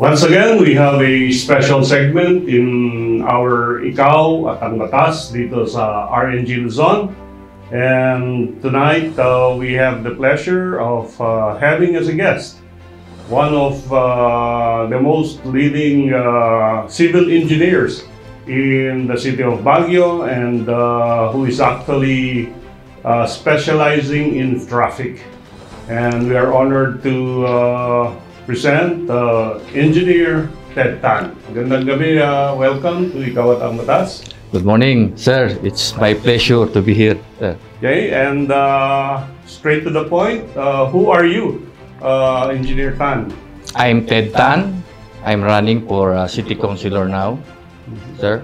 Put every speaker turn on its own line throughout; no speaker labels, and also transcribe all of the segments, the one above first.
Once again, we have a special segment in our Ikaw at ang Batas dito sa RNG Luzon. And tonight, we have the pleasure of having as a guest one of the most leading civil engineers in the city of Baguio, and who is actually specializing in traffic. And we are honored to present Engineer Ted Tan. Magandang gabi, welcome to Ikaw at ang Batas.
Good morning, sir. It's my pleasure to be here.
Okay, and straight to the point, who are you, Engineer Tan?
I'm Ted Tan. I'm running for City Councilor now, sir.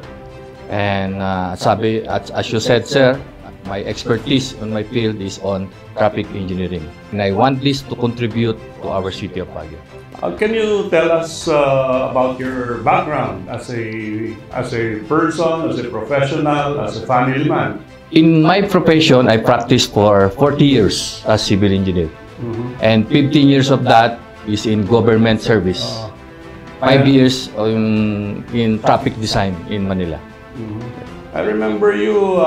And as you said, sir, my expertise on my field is on traffic engineering. And I want this to contribute to our city of Baguio.
Can you tell us about your background as a person, as a professional, as a family man?
In my profession, I practiced for 40 years as civil engineer. And 15 years of that is in government service. 5 years in traffic design in Manila.
I remember you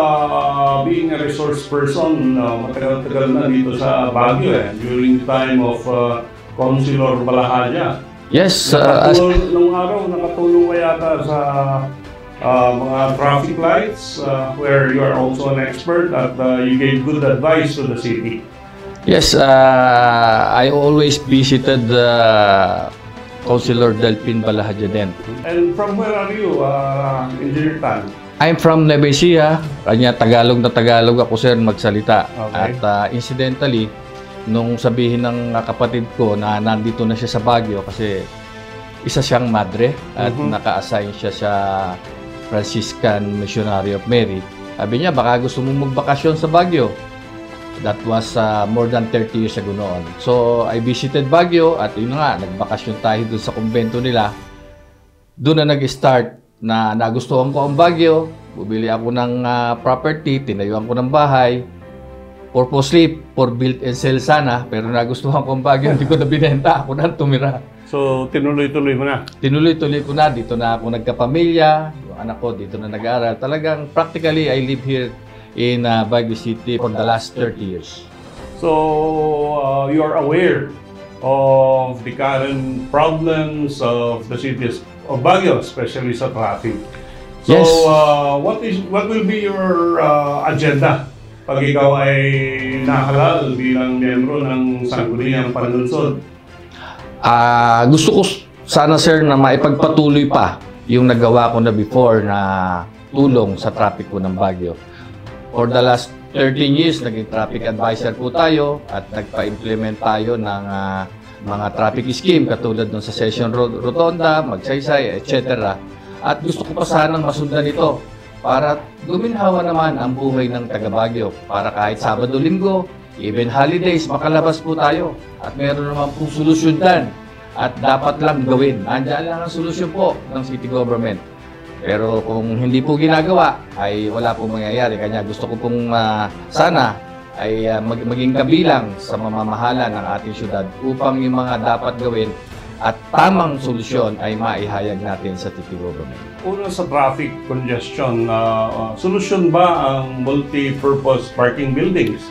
being a resource person matagal-tagal na dito sa Baguio during the time of Councilor Balahaja.
Yes,
nung araw nakatulong ka yata sa mga traffic lights where you are also an expert at you gave good advice to the city.
Yes, I always visited Councilor Delphin Balahaja then.
And from where are you, Engineer Tan?
I'm from Nueva Ecija. Kanya Tagalog na Tagalog ako, sir, magsalita.
Okay.
At incidentally, nung sabihin ng kapatid ko na nandito na siya sa Baguio kasi isa siyang madre at naka-assign siya sa Franciscan Missionary of Mary. Sabi niya, baka gusto mong magbakasyon sa Baguio. That was more than 30 years ago noon. So, I visited Baguio at yun nga, nagbakasyon tayo dun sa kumbento nila. Doon na nag-start na nagustuhan ko ang Baguio. Bumili ako ng property, tinayuan ko ng bahay. Purposely for build and sell sana, pero nagustuhan ko ang Baguio, hindi ko na binenta, ako na tumira.
So, tinuloy-tuloy mo na?
Tinuloy-tuloy ko na, dito na ako nagkapamilya, yung anak ko dito na nag-aaral. Talagang practically, I live here in Baguio City for the last 30 years.
So, you are aware of the current problems of the cities of Baguio, especially sa traffic. So,
yes.
What will be your agenda pag ikaw ay nakalal bilang miyembro ng Sangguniang Panlunsod?
Gusto ko sana, sir, na maipagpatuloy pa yung nagawa ko na before na tulong sa traffic ko ng Baguio. For the last 13 years, naging traffic advisor po tayo at nagpa-implement tayo ng mga traffic scheme katulad ng sa Session Road, Rotonda, Magsaysay, etc. At gusto ko pa sanang masundan ito para guminhawa naman ang buhay ng taga-Baguio para kahit Sabado-Linggo, even holidays, makalabas po tayo at meron naman pong solusyon dyan at dapat lang gawin. Andiyan lang ang solusyon po ng city government. Pero kung hindi po ginagawa, ay wala pong mangyayari. Kanya gusto ko pong sana ay maging kabilang sa mamamahala ng ating syudad upang yung mga dapat gawin at tamang solusyon ay maihayag natin sa city government.
Una sa traffic congestion, solusyon ba ang multi-purpose parking buildings?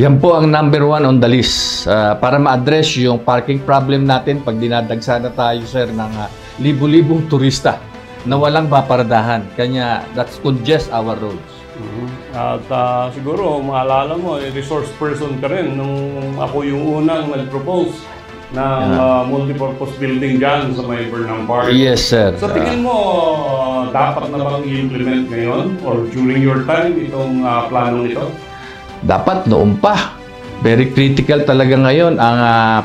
Yan po ang number 1 on the list para ma-address yung parking problem natin pag dinadagsana tayo, sir, ng libu-libong turista na walang paparadahan. Kanya, that's congest our roads.
At siguro, maalala mo, resource person ka rin nung ako yung unang nag-propose ng multipurpose building dyan sa may Burnham Park.
Yes, sir.
Sa tingin mo, dapat na bang i-implement ngayon or during your time itong planong ito?
Dapat noon pa. Very critical talaga ngayon ang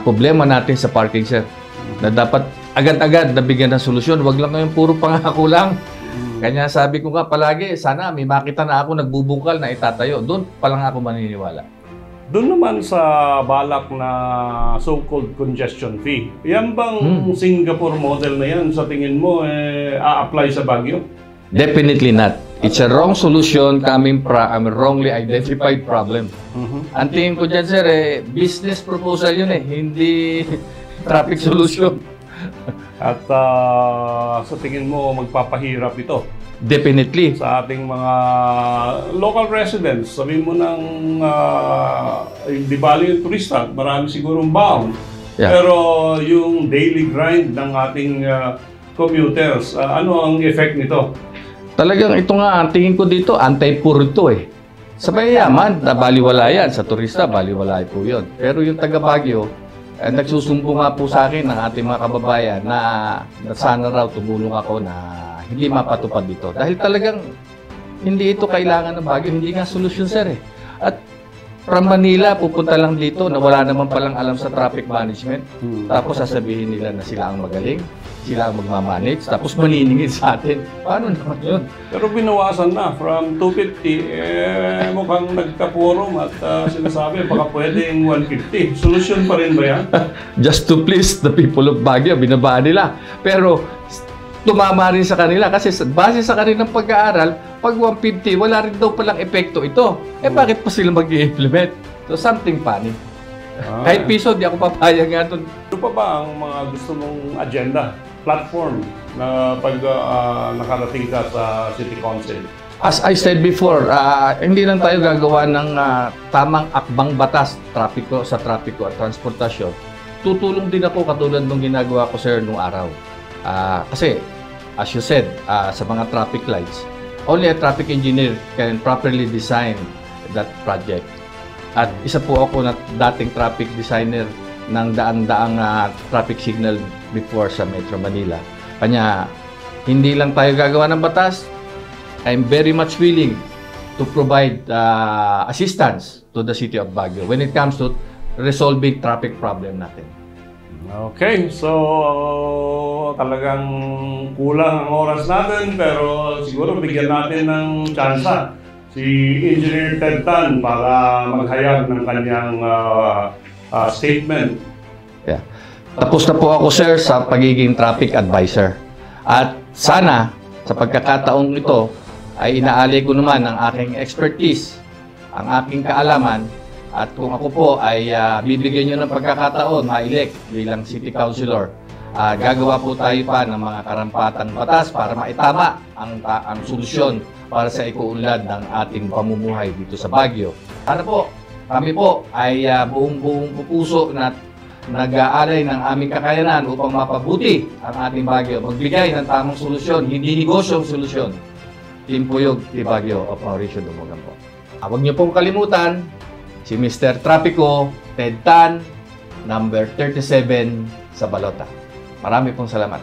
problema natin sa parking, sir. Na dapat agad-agad nabigyan ng solusyon. Huwag lang ngayon puro pangako lang. Kanya sabi ko nga palagi, sana may makita na ako nagbubungkal na itatayo. Doon pa lang ako maniniwala.
Doon naman sa balak na so-called congestion fee, yan bang Singapore model na yan sa tingin mo a-apply sa Baguio?
Definitely not. It's a wrong solution coming from a wrongly identified problem. Ang tingin ko dyan, sir, business proposal yun hindi traffic solution.
At sa tingin mo, magpapahirap ito
Definitely.
sa ating mga local residents. Sabihin mo ng di bali yung turista, marami sigurong baon.
Yeah.
Pero yung daily grind ng ating commuters, ano ang effect nito?
Talagang ito nga, ang tingin ko dito, anti-poor ito eh. Sa mayayaman, baliwala yan. Sa turista, baliwala po yun. Pero yung taga Baguio, nagsusumbo nga po sa akin ng ating mga kababayan na sana raw tumulong ako na hindi mapatupad dito. Dahil talagang hindi ito kailangan ng Baguio, hindi nga solusyon sir eh. At from Manila, pupunta lang dito na wala naman palang alam sa traffic management. Tapos sasabihin nila na sila ang magaling, sila ang magmamanage, tapos maniningil sa atin. Paano naman yun?
Pero binawasan na from 250, mukhang nagkapurom at sinasabi baka pwedeng 150. Solusyon pa rin ba yan?
Just to please the people of Baguio, binabaan nila. Pero tumama rin sa kanila kasi base sa kanilang pag-aaral, pag 150, wala rin daw palang epekto ito. Eh bakit pa sila mag-i-implement? So something funny. Kahit piso, di ako papayag nga doon.
Ano pa ba ang mga gusto mong agenda, platform na pag nakarating ka sa City Council?
As I said before, hindi lang tayo gagawa ng tamang akbang batas sa trapiko at transportasyon. Tutulong din ako katulad ng ginagawa ko sir nung araw. Kasi, as you said, sa mga traffic lights, only a traffic engineer can properly design that project. At isa po ako na dating traffic designer ng daang-daang traffic signal before sa Metro Manila. Kanya, hindi lang tayo gagawa ng batas. I'm very much willing to provide assistance to the City of Baguio when it comes to resolving traffic problem natin.
Okay, so talagang kulang ang oras natin pero siguro bigyan natin ng tsansa si Engineer Ted Tan para maghayag ng kanyang statement.
Yeah. Tapos na po ako sir sa pagiging traffic advisor. At sana sa pagkakataong ito ay inaali ko naman ang aking expertise, ang aking kaalaman. At kung ako po ay bibigyan nyo ng pagkakataon, ma-elect bilang City Councilor, gagawa po tayo pa ng mga karampatang batas para maitama ang solusyon para sa ikuunlad ng ating pamumuhay dito sa Baguio. Ano po, kami po ay buong puso na nag-aalay ng aming kakayanan upang mapabuti ang ating Baguio, magbigay ng tamang solusyon, hindi negosyong solusyon. Team Puyog, Team Baguio of Mauricio Dumogan po. Huwag niyo pong kalimutan, si Mr. Trapico, Ted Tan, number 37 sa Balota. Marami pong salamat.